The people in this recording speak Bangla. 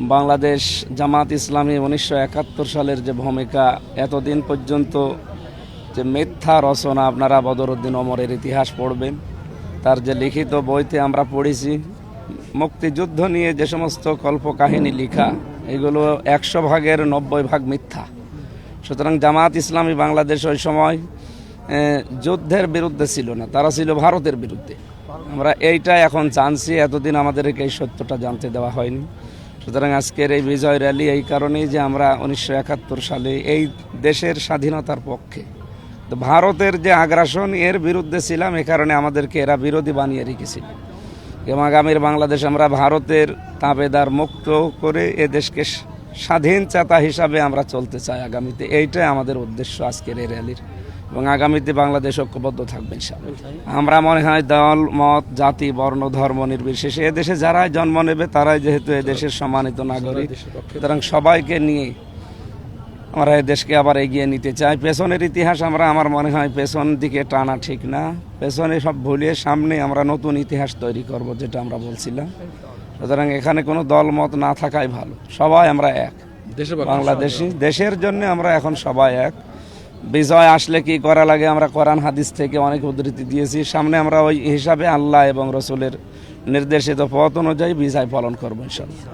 বাংলাদেশ জামাত ইসলামী 1971 সালের যে ভূমিকা, এতদিন পর্যন্ত যে মিথ্যা রচনা, আপনারা বদরউদ্দিন ওমরের ইতিহাস পড়বেন, তার যে লিখিত বইতে আমরা পড়েছি মুক্তিযুদ্ধ নিয়ে যে সমস্ত কল্পকাহিনী লেখা, এগুলো 100 ভাগের 90 ভাগ মিথ্যা। সুতরাং জামাত ইসলামী বাংলাদেশ ওই সময় যুদ্ধের বিরুদ্ধে ছিল না, তারা ছিল ভারতের বিরুদ্ধে। আমরা এইটা এখন জানছি, এতদিন আমাদেরকে এই সত্যটা জানতে দেওয়া হয়নি। সুতরাং আজকের এই বিজয় র্যালি এই কারণেই যে আমরা 1971 সালে এই দেশের স্বাধীনতার পক্ষে, তো ভারতের যে আগ্রাসন এর বিরুদ্ধে ছিলাম, এ কারণে আমাদেরকে এরা বিরোধী বানিয়ে রেখেছিল। এবং আগামীর বাংলাদেশ আমরা ভারতের তাবেদার মুক্ত করে এ দেশকে স্বাধীন চেতা হিসাবে আমরা চলতে চাই আগামীতে। এইটাই আমাদের উদ্দেশ্য আজকের এই র্যালির। এবং আগামীতে বাংলাদেশ ঐক্যবদ্ধ থাকবে ইনশাআল্লাহ। আমরা মনে হয় দল মত জাতি বর্ণ ধর্ম নির্বিশেষে এদেশে যারাই জন্ম নেবে তারাই যেহেতু এদেশের সম্মানিত নাগরিক, সুতরাং সবাইকে নিয়ে আমরা এদেশকে আবার এগিয়ে নিতে চাই। পেছনের ইতিহাস আমার মনে হয় পেছন দিকে টানা ঠিক না, পেছনে সব ভুলিয়ে সামনে আমরা নতুন ইতিহাস তৈরি করব, যেটা আমরা বলছিলাম। সুতরাং এখানে কোনো দল মত না থাকাই ভালো, সবাই আমরা এক বাংলাদেশি, দেশের জন্য আমরা এখন সবাই এক। বিজয় আসলে কি করা লাগে আমরা কোরআন হাদিস থেকে অনেক উদ্ধৃতি দিয়েছি, সামনে আমরা ওই হিসাবে আল্লাহ এবং রসুলের নির্দেশিত পথ অনুযায়ী বিজয় পালন করবো ইনশাআল্লাহ।